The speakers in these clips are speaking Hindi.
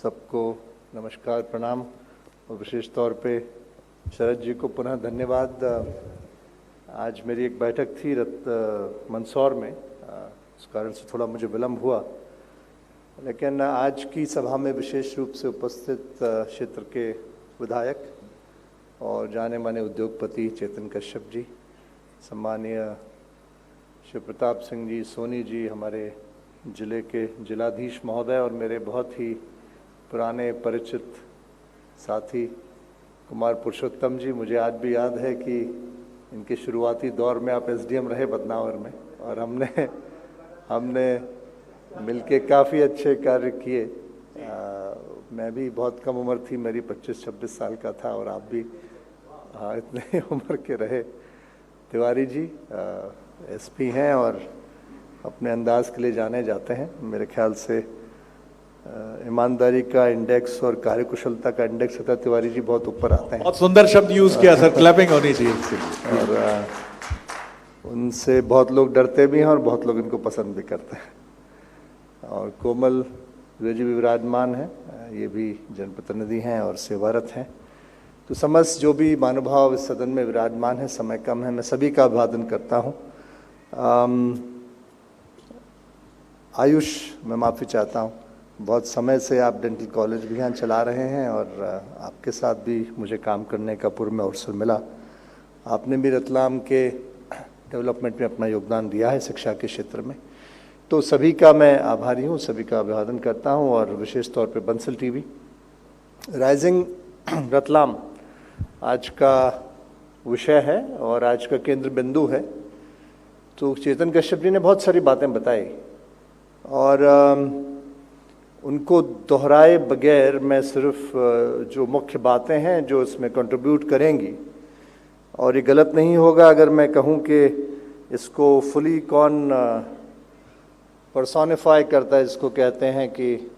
सबको नमस्कार, प्रणाम और विशेष तौर पे शरद जी को पुनः धन्यवाद। आज मेरी एक बैठक थी मंदसौर में, इस कारण से थोड़ा मुझे विलम्ब हुआ, लेकिन आज की सभा में विशेष रूप से उपस्थित क्षेत्र के विधायक और जाने माने उद्योगपति चेतन कश्यप जी, सम्मानीय शिव प्रताप सिंह जी, सोनी जी, हमारे जिले के जिलाधीश महोदय और मेरे बहुत ही पुराने परिचित साथी कुमार पुरुषोत्तम जी। मुझे आज भी याद है कि इनके शुरुआती दौर में आप एसडीएम रहे बदनावर में और हमने मिलके काफ़ी अच्छे कार्य किए। मैं भी बहुत कम उम्र थी, मेरी 25-26 साल का था और आप भी इतने उम्र के रहे। तिवारी जी एसपी हैं और अपने अंदाज के लिए जाने जाते हैं। मेरे ख्याल से ईमानदारी का इंडेक्स और कार्यकुशलता का इंडेक्स होता है, तिवारी जी बहुत ऊपर आते हैं। बहुत सुंदर शब्द यूज किया सर, क्लैपिंग होनी चाहिए। और उनसे बहुत लोग डरते भी हैं और बहुत लोग इनको पसंद भी करते हैं। और कोमल जी भी विराजमान हैं, ये भी जनप्रतिनिधि हैं और सेवारत हैं। तो समस्त जो भी महानुभाव इस सदन में विराजमान है, समय कम है, मैं सभी का अभिवादन करता हूँ। आयुष, मैं माफ़ी चाहता हूँ, बहुत समय से आप डेंटल कॉलेज भी यहाँ चला रहे हैं और आपके साथ भी मुझे काम करने का पूर्व में अवसर मिला। आपने भी रतलाम के डेवलपमेंट में अपना योगदान दिया है शिक्षा के क्षेत्र में, तो सभी का मैं आभारी हूँ, सभी का अभिवादन करता हूँ। और विशेष तौर पे बंसल टीवी राइजिंग रतलाम आज का विषय है और आज का केंद्र बिंदु है। तो चेतन कश्यप जी ने बहुत सारी बातें बताई और उनको दोहराए बगैर मैं सिर्फ जो मुख्य बातें हैं जो इसमें कंट्रीब्यूट करेंगी, और ये गलत नहीं होगा अगर मैं कहूँ कि इसको फुली कौन पर्सोनिफाई करता है, जिसको कहते हैं कि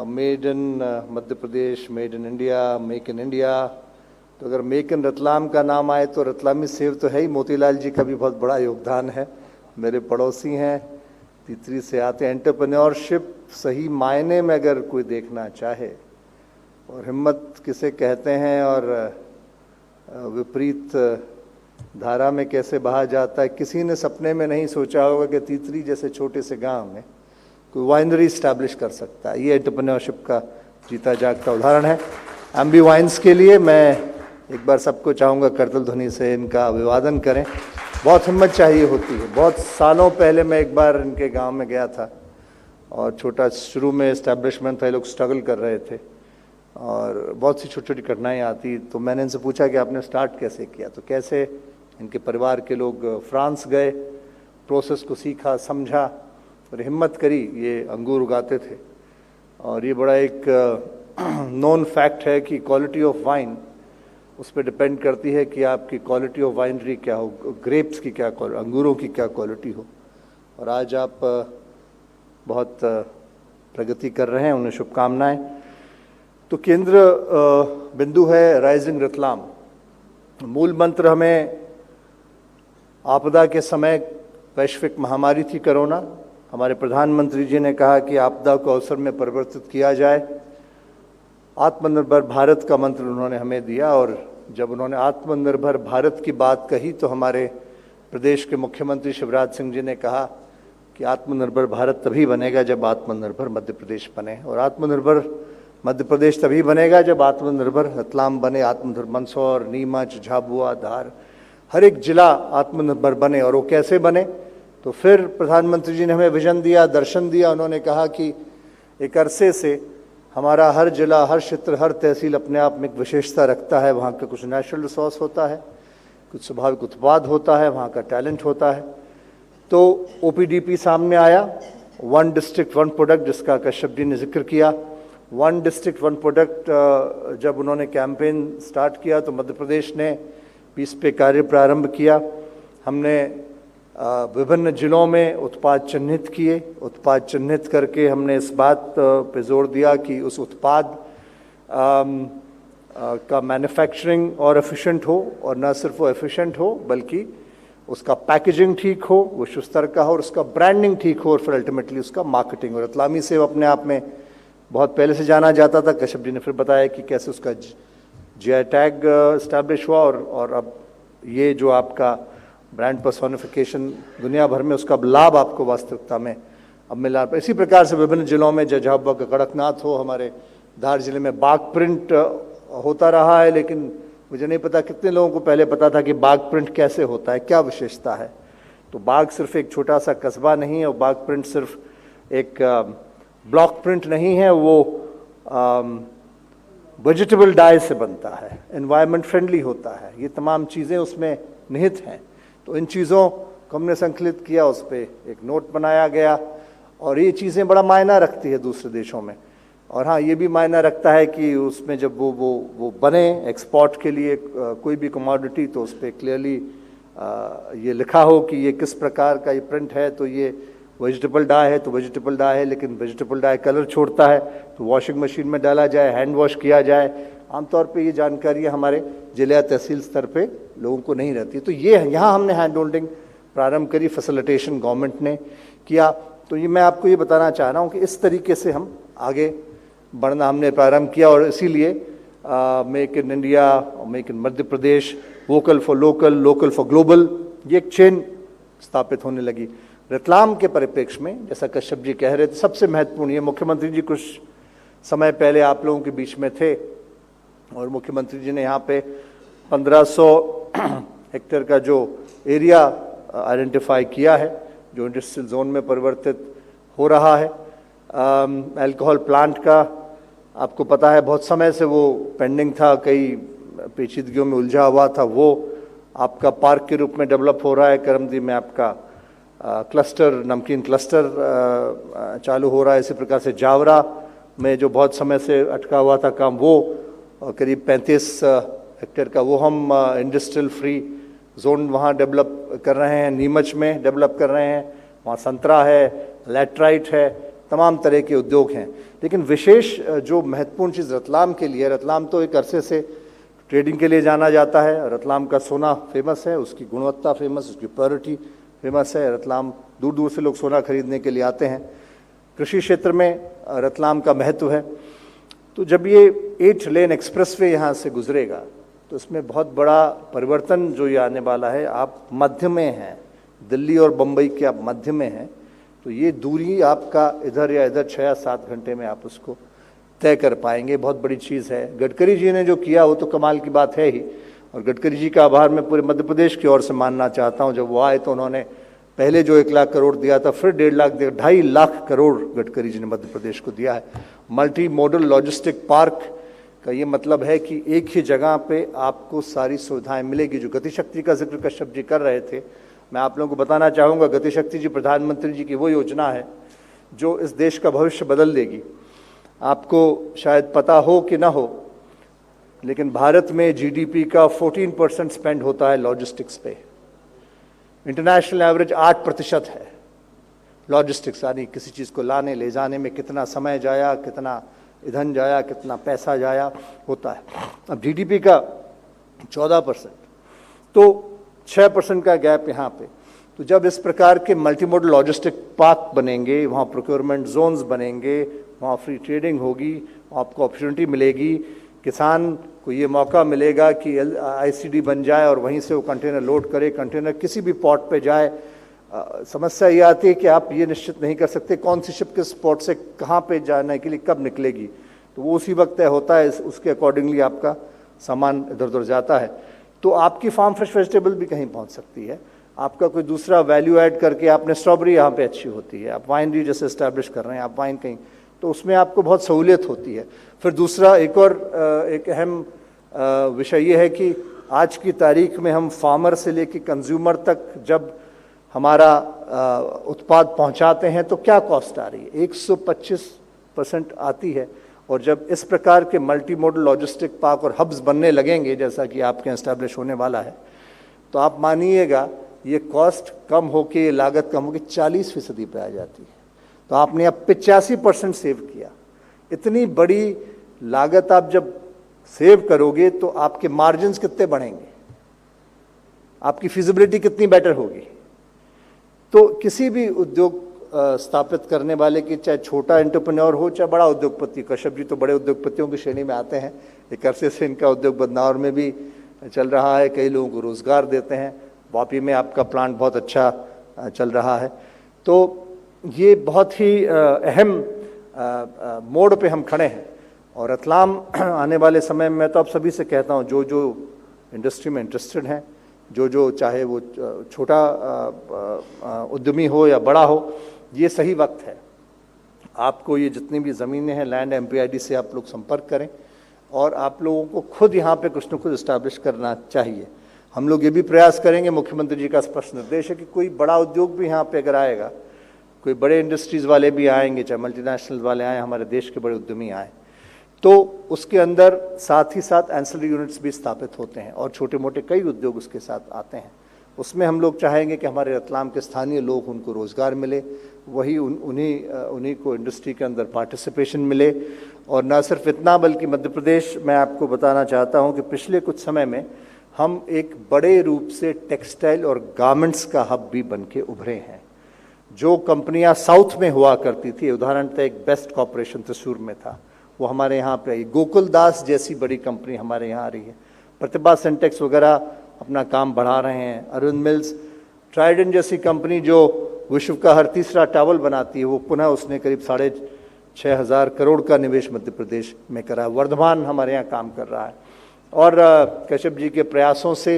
made in Madhya Pradesh, made in India, make in India. तो अगर मेक इन रतलाम का नाम आए तो रतलामी सेव तो है ही, मोतीलाल जी का भी बहुत बड़ा योगदान है, मेरे पड़ोसी हैं, तीसरी से आते हैं। एंटरप्रेन्योरशिप सही मायने में अगर कोई देखना चाहे और हिम्मत किसे कहते हैं और विपरीत धारा में कैसे बहा जाता है, किसी ने सपने में नहीं सोचा होगा कि तीतरी जैसे छोटे से गांव में कोई वाइनरी स्टैब्लिश कर सकता है। ये एंटरप्रेन्योरशिप का जीता जागता उदाहरण है। एम्बी वाइन्स के लिए मैं एक बार सबको चाहूँगा करतल ध्वनि से इनका अभिवादन करें। बहुत हिम्मत चाहिए होती है। बहुत सालों पहले मैं एक बार इनके गांव में गया था और छोटा शुरू में एस्टैब्लिशमेंट था, लोग स्ट्रगल कर रहे थे और बहुत सी छोटी छोटी कठिनाई आती। तो मैंने इनसे पूछा कि आपने स्टार्ट कैसे किया, तो कैसे इनके परिवार के लोग फ्रांस गए, प्रोसेस को सीखा, समझा और हिम्मत करी। ये अंगूर उगाते थे और ये बड़ा एक नोन फैक्ट है कि क्वालिटी ऑफ वाइन उस पर डिपेंड करती है कि आपकी क्वालिटी ऑफ वाइनरी क्या हो, ग्रेप्स की क्या क्वालिटी, अंगूरों की क्या क्वालिटी हो। और आज आप बहुत प्रगति कर रहे हैं, उन्हें शुभकामनाएं। तो केंद्र बिंदु है राइजिंग रतलाम। मूल मंत्र हमें आपदा के समय, वैश्विक महामारी थी कोरोना, हमारे प्रधानमंत्री जी ने कहा कि आपदा को अवसर में परिवर्तित किया जाए। आत्मनिर्भर भारत का मंत्र उन्होंने हमें दिया और जब उन्होंने आत्मनिर्भर भारत की बात कही तो हमारे प्रदेश के मुख्यमंत्री शिवराज सिंह जी ने कहा कि आत्मनिर्भर भारत तभी बनेगा जब आत्मनिर्भर मध्य प्रदेश बने, और आत्मनिर्भर मध्य प्रदेश तभी बनेगा जब आत्मनिर्भर रतलाम बने, आत्मनिर्भर मंदसौर, नीमच, झाबुआ, धार, हर एक जिला आत्मनिर्भर बने। और वो कैसे बने, तो फिर प्रधानमंत्री जी ने हमें विजन दिया, दर्शन दिया। उन्होंने कहा कि एक अरसे से हमारा हर जिला, हर क्षेत्र, हर तहसील अपने आप में एक विशेषता रखता है। वहाँ का कुछ नेचुरल रिसोर्स होता है, कुछ स्वाभाविक उत्पाद होता है, वहाँ का टैलेंट होता है। तो ओपीडीपी सामने आया, वन डिस्ट्रिक्ट वन प्रोडक्ट, जिसका कश्यप जी ने जिक्र किया। वन डिस्ट्रिक्ट वन प्रोडक्ट जब उन्होंने कैंपेन स्टार्ट किया तो मध्य प्रदेश ने भी इस पे कार्य प्रारंभ किया। हमने विभिन्न जिलों में उत्पाद चिन्हित किए, उत्पाद चिन्हित करके हमने इस बात पे जोर दिया कि उस उत्पाद का मैन्युफैक्चरिंग और एफिशिएंट हो, और न सिर्फ वो एफिशिएंट हो बल्कि उसका पैकेजिंग ठीक हो, विश्व स्तर का हो, और उसका ब्रांडिंग ठीक हो, और फिर अल्टीमेटली उसका मार्केटिंग हो। रतलामी सेव अपने आप में बहुत पहले से जाना जाता था। कश्यप जी ने फिर बताया कि कैसे उसका जीआई टैग इस्टेब्लिश हुआ और अब ये जो आपका ब्रांड पर्सोनिफिकेशन दुनिया भर में उसका लाभ आपको वास्तविकता में अब मिला। इसी प्रकार से विभिन्न जिलों में झाबुआ का कड़कनाथ हो, हमारे धार जिले में बाघ प्रिंट होता रहा है, लेकिन मुझे नहीं पता कितने लोगों को पहले पता था कि बाघ प्रिंट कैसे होता है, क्या विशेषता है। तो बाघ सिर्फ एक छोटा सा कस्बा नहीं है, और बाघ प्रिंट सिर्फ एक ब्लॉक प्रिंट नहीं है, वो वेजिटेबल डाई से बनता है, एनवायरनमेंट फ्रेंडली होता है, ये तमाम चीज़ें उसमें निहित हैं। तो इन चीज़ों को हमने संकलित किया, उस पर एक नोट बनाया गया, और ये चीज़ें बड़ा मायना रखती है दूसरे देशों में। और हाँ, ये भी मायना रखता है कि उसमें जब वो बने एक्सपोर्ट के लिए कोई भी कमोडिटी, तो उस पर क्लियरली ये लिखा हो कि ये किस प्रकार का ये प्रिंट है। तो ये वेजिटेबल डाई है तो वेजिटेबल डाई है, लेकिन वेजिटेबल डाई कलर छोड़ता है, तो वॉशिंग मशीन में डाला जाए, हैंड वॉश किया जाए। आमतौर पे ये जानकारियाँ हमारे जिला तहसील स्तर पे लोगों को नहीं रहती। तो ये यहाँ हमने हैंड होल्डिंग प्रारंभ करी, फैसिलिटेशन गवर्नमेंट ने किया। तो ये मैं आपको ये बताना चाह रहा हूँ कि इस तरीके से हम आगे बढ़ना हमने प्रारंभ किया, और इसीलिए make in India, make in Madhya Pradesh, vocal for local, local for global, ये एक चेन स्थापित होने लगी। रतलाम के परिप्रेक्ष्य में, जैसा कश्यप जी कह रहे थे, सबसे महत्वपूर्ण ये, मुख्यमंत्री जी कुछ समय पहले आप लोगों के बीच में थे, और मुख्यमंत्री जी ने यहाँ पे 1500 हेक्टेयर का जो एरिया आइडेंटिफाई किया है, जो इंडस्ट्रियल जोन में परिवर्तित हो रहा है। अल्कोहल प्लांट का आपको पता है बहुत समय से वो पेंडिंग था, कई पेचीदगियों में उलझा हुआ था, वो आपका पार्क के रूप में डेवलप हो रहा है। करमदी में आपका क्लस्टर, नमकीन क्लस्टर चालू हो रहा है। इसी प्रकार से जावरा में जो बहुत समय से अटका हुआ था काम, वो करीब 35 हेक्टेयर का वो हम इंडस्ट्रियल फ्री जोन वहाँ डेवलप कर रहे हैं। नीमच में डेवलप कर रहे हैं, वहाँ संतरा है, लैटराइट है, तमाम तरह के उद्योग हैं। लेकिन विशेष जो महत्वपूर्ण चीज़ रतलाम के लिए, रतलाम तो एक अरसे से ट्रेडिंग के लिए जाना जाता है। रतलाम का सोना फेमस है, उसकी गुणवत्ता फेमस, उसकी प्योरिटी फेमस है। रतलाम दूर दूर से लोग सोना खरीदने के लिए आते हैं। कृषि क्षेत्र में रतलाम का महत्व है। तो जब ये 8 लेन एक्सप्रेसवे यहाँ से गुजरेगा, तो इसमें बहुत बड़ा परिवर्तन जो ये आने वाला है। आप मध्य में हैं, दिल्ली और बम्बई के आप मध्य में हैं, तो ये दूरी आपका इधर या इधर 6 या 7 घंटे में आप उसको तय कर पाएंगे। बहुत बड़ी चीज़ है। गडकरी जी ने जो किया वो तो कमाल की बात है ही, और गडकरी जी का आभार मैं पूरे मध्य प्रदेश की ओर से मानना चाहता हूँ। जब वो आए तो उन्होंने पहले जो 1 लाख करोड़ दिया था, फिर 1.5 लाख दिया, 2.5 लाख करोड़ गडकरी जी ने मध्य प्रदेश को दिया है। मल्टी मॉडल लॉजिस्टिक पार्क का ये मतलब है कि एक ही जगह पे आपको सारी सुविधाएं मिलेगी। जो गतिशक्ति का जिक्र कश्यप जी कर रहे थे, मैं आप लोगों को बताना चाहूँगा, गतिशक्ति जी प्रधानमंत्री जी की वो योजना है जो इस देश का भविष्य बदल देगी। आपको शायद पता हो कि ना हो, लेकिन भारत में जीडीपी का 14% स्पेंड होता है लॉजिस्टिक्स पे। इंटरनेशनल एवरेज 8% है लॉजिस्टिक्स, यानी किसी चीज़ को लाने ले जाने में कितना समय जाया, कितना ईंधन जाया, कितना पैसा जाया होता है। अब जीडीपी का 14%, तो 6% का गैप यहाँ पे। तो जब इस प्रकार के मल्टी मॉडल लॉजिस्टिक पार्क बनेंगे, वहाँ प्रोक्योरमेंट जोन्स बनेंगे, वहाँ फ्री ट्रेडिंग होगी, आपको अपॉर्चुनिटी मिलेगी, किसान को ये मौका मिलेगा कि आईसीडी बन जाए और वहीं से वो कंटेनर लोड करे, कंटेनर किसी भी पोर्ट पे जाए। समस्या ये आती है कि आप ये निश्चित नहीं कर सकते कौन सी शिप किस पोर्ट से कहाँ पे जाने के लिए कब निकलेगी, तो वो उसी वक्त तय होता है, उसके अकॉर्डिंगली आपका सामान इधर उधर जाता है। तो आपकी फार्म फ्रेश वेजिटेबल भी कहीं पहुँच सकती है, आपका कोई दूसरा वैल्यू ऐड करके, आपने स्ट्रॉबेरी यहाँ पे अच्छी होती है, आप वाइनरी जैसे इस्टेब्लिश कर रहे हैं, आप वाइन कहीं, तो उसमें आपको बहुत सहूलियत होती है। फिर दूसरा एक और एक अहम विषय ये है कि आज की तारीख में हम फार्मर से लेकर कंज्यूमर तक जब हमारा उत्पाद पहुंचाते हैं तो क्या कॉस्ट आ रही है, 125% आती है। और जब इस प्रकार के मल्टी मॉडल लॉजिस्टिक पार्क और हब्स बनने लगेंगे, जैसा कि आपके एस्टैब्लिश होने वाला है, तो आप मानिएगा ये कॉस्ट कम होके, ये लागत कम होकर 40% पे आ जाती है। तो आपने अब 85% सेव किया। इतनी बड़ी लागत आप जब सेव करोगे तो आपके मार्जिन्स कितने बढ़ेंगे, आपकी फिजिबिलिटी कितनी बेटर होगी। तो किसी भी उद्योग स्थापित करने वाले की, चाहे छोटा एंटरप्रेन्योर हो चाहे बड़ा उद्योगपति, कश्यप जी तो बड़े उद्योगपतियों की श्रेणी में आते हैं। एक अरसे से इनका उद्योग बदनावर में भी चल रहा है, कई लोगों को रोजगार देते हैं। वापी में आपका प्लांट बहुत अच्छा चल रहा है। तो ये बहुत ही अहम मोड़ पे हम खड़े हैं और रतलाम आने वाले समय में मैं तो आप सभी से कहता हूँ, जो जो इंडस्ट्री में इंटरेस्टेड हैं, जो चाहे वो छोटा उद्यमी हो या बड़ा हो, ये सही वक्त है। आपको ये जितनी भी ज़मीनें हैं, लैंड MPID से आप लोग संपर्क करें और आप लोगों को खुद यहाँ पे कुछ न कुछ इस्टेब्लिश करना चाहिए। हम लोग ये भी प्रयास करेंगे, मुख्यमंत्री जी का स्पष्ट निर्देश है कि कोई बड़ा उद्योग भी यहाँ पे अगर आएगा, कोई बड़े इंडस्ट्रीज़ वाले भी आएंगे, चाहे मल्टीनेशनल वाले आए, हमारे देश के बड़े उद्यमी आए, तो उसके अंदर साथ ही साथ एंसिलरी यूनिट्स भी स्थापित होते हैं और छोटे मोटे कई उद्योग उसके साथ आते हैं। उसमें हम लोग चाहेंगे कि हमारे रतलाम के स्थानीय लोग, उनको रोज़गार मिले, वही उन्हीं को इंडस्ट्री के अंदर पार्टिसिपेशन मिले। और न सिर्फ इतना, बल्कि मध्य प्रदेश, मैं आपको बताना चाहता हूँ कि पिछले कुछ समय में हम एक बड़े रूप से टेक्सटाइल और गारमेंट्स का हब भी बन के उभरे हैं। जो कंपनियां साउथ में हुआ करती थी, उदाहरणतः एक बेस्ट कॉर्पोरेशन त्रिशूर में था, वो हमारे यहाँ पे आई। गोकुल दास जैसी बड़ी कंपनी हमारे यहाँ आ रही है। प्रतिभा सिंटेक्स वगैरह अपना काम बढ़ा रहे हैं। अरविंद मिल्स, ट्राइडेंट जैसी कंपनी जो विश्व का हर तीसरा टावल बनाती है, वो पुनः उसने करीब 6,500 करोड़ का निवेश मध्य प्रदेश में करा है। वर्धमान हमारे यहाँ काम कर रहा है। और कश्यप जी के प्रयासों से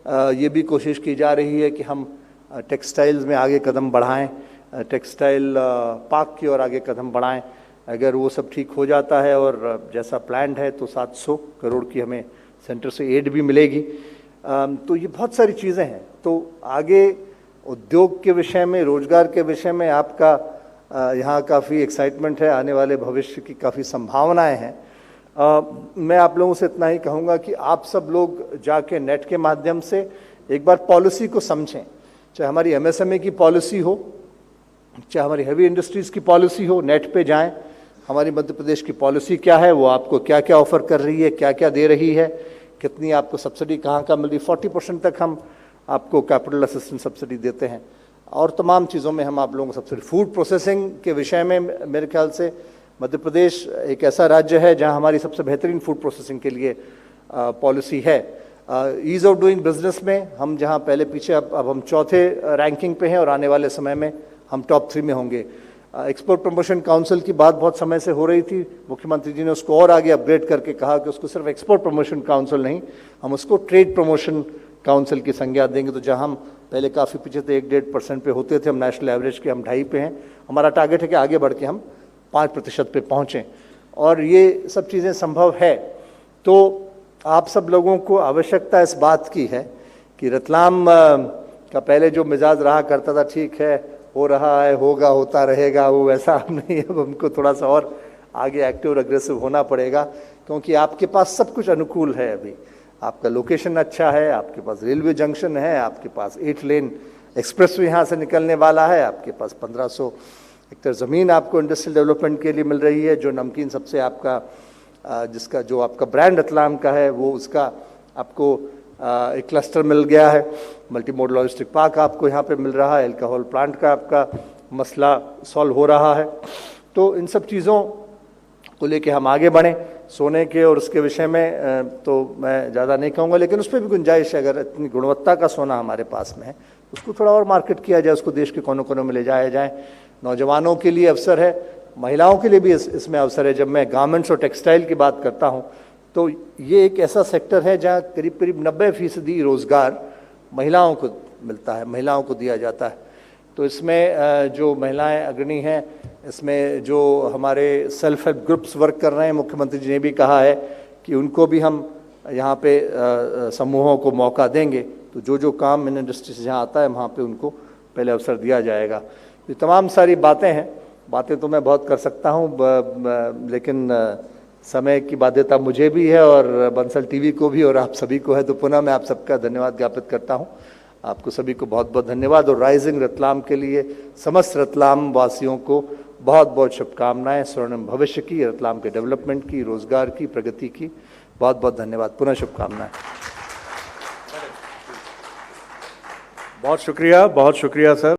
ये भी कोशिश की जा रही है कि हम टेक्सटाइल्स में आगे कदम बढ़ाएं, टेक्सटाइल पार्क की ओर आगे कदम बढ़ाएं। अगर वो सब ठीक हो जाता है और जैसा प्लान्ड है, तो 700 करोड़ की हमें सेंटर से एड भी मिलेगी। तो ये बहुत सारी चीज़ें हैं। तो आगे उद्योग के विषय में, रोजगार के विषय में आपका यहाँ काफ़ी एक्साइटमेंट है, आने वाले भविष्य की काफ़ी संभावनाएं हैं। मैं आप लोगों से इतना ही कहूँगा कि आप सब लोग जाके नेट के माध्यम से एक बार पॉलिसी को समझें, चाहे हमारी MSME की पॉलिसी हो, चाहे हमारी हैवी इंडस्ट्रीज़ की पॉलिसी हो। नेट पे जाएं, हमारी मध्य प्रदेश की पॉलिसी क्या है, वो आपको क्या क्या ऑफर कर रही है, क्या क्या दे रही है, कितनी आपको सब्सिडी कहाँ का मिल रही। 40% तक हम आपको कैपिटल असिस्टेंस सब्सिडी देते हैं और तमाम चीज़ों में हम आप लोगों को सब्सिडी। फूड प्रोसेसिंग के विषय में मेरे ख्याल से मध्य प्रदेश एक ऐसा राज्य है जहाँ हमारी सबसे बेहतरीन फूड प्रोसेसिंग के लिए पॉलिसी है। ईज ऑफ डूइंग बिजनेस में हम जहाँ पहले पीछे, अब हम चौथे रैंकिंग पे हैं और आने वाले समय में हम टॉप 3 में होंगे। एक्सपोर्ट प्रमोशन काउंसिल की बात बहुत समय से हो रही थी, मुख्यमंत्री जी ने उसको और आगे अपग्रेड करके कहा कि उसको सिर्फ एक्सपोर्ट प्रमोशन काउंसिल नहीं, हम उसको ट्रेड प्रमोशन काउंसिल की संज्ञा देंगे। तो जहां हम पहले काफ़ी पीछे थे, 1-1.5% पे होते थे, हम नेशनल एवरेज के हम 2.5 पे हैं। हमारा टारगेट है कि आगे बढ़ के हम 5% पे पहुँचें और ये सब चीज़ें संभव है। तो आप सब लोगों को आवश्यकता इस बात की है कि रतलाम का पहले जो मिजाज रहा करता था, ठीक है, हो रहा है, होगा, होता रहेगा, वो वैसा अब नहीं है। अब हमको थोड़ा सा और आगे एक्टिव और अग्रेसिव होना पड़ेगा, क्योंकि आपके पास सब कुछ अनुकूल है। अभी आपका लोकेशन अच्छा है, आपके पास रेलवे जंक्शन है, आपके पास 8 लेन एक्सप्रेस यहाँ से निकलने वाला है, आपके पास 1500 हेक्टेयर ज़मीन आपको इंडस्ट्रियल डेवलपमेंट के लिए मिल रही है। जो नमकीन सबसे आपका जिसका जो आपका ब्रांड रतलाम का है, वो उसका आपको एक क्लस्टर मिल गया है। मल्टी मोड लॉजिस्टिक पार्क आपको यहाँ पे मिल रहा है। अल्कोहल प्लांट का आपका मसला सॉल्व हो रहा है। तो इन सब चीज़ों को लेके हम आगे बढ़ें। सोने के और उसके विषय में तो मैं ज़्यादा नहीं कहूँगा, लेकिन उस पर भी गुंजाइश है। अगर इतनी गुणवत्ता का सोना हमारे पास में है, उसको थोड़ा और मार्केट किया जाए, उसको देश के कोनों कोनों में ले जाया जाए। नौजवानों के लिए अवसर है, महिलाओं के लिए भी इसमें अवसर है। जब मैं गारमेंट्स और टेक्सटाइल की बात करता हूँ, तो ये एक ऐसा सेक्टर है जहाँ करीब करीब 90% रोज़गार महिलाओं को मिलता है, महिलाओं को दिया जाता है। तो इसमें जो महिलाएं अग्रणी हैं, इसमें जो हमारे सेल्फ हेल्प ग्रुप्स वर्क कर रहे हैं, मुख्यमंत्री जी ने भी कहा है कि उनको भी हम यहाँ पे समूहों को मौका देंगे। तो जो जो काम इन इंडस्ट्री से जहाँ आता है, वहाँ पे उनको पहले अवसर दिया जाएगा। ये तमाम सारी बातें हैं। बातें तो मैं बहुत कर सकता हूँ, लेकिन समय की बाध्यता मुझे भी है और बंसल टीवी को भी और आप सभी को है। तो पुनः मैं आप सबका धन्यवाद ज्ञापित करता हूँ। आपको सभी को बहुत बहुत धन्यवाद और राइजिंग रतलाम के लिए समस्त रतलाम वासियों को बहुत बहुत शुभकामनाएं। स्वर्णिम भविष्य की, रतलाम के डेवलपमेंट की, रोजगार की, प्रगति की बहुत बहुत धन्यवाद। पुनः शुभकामनाएं। बहुत शुक्रिया सर।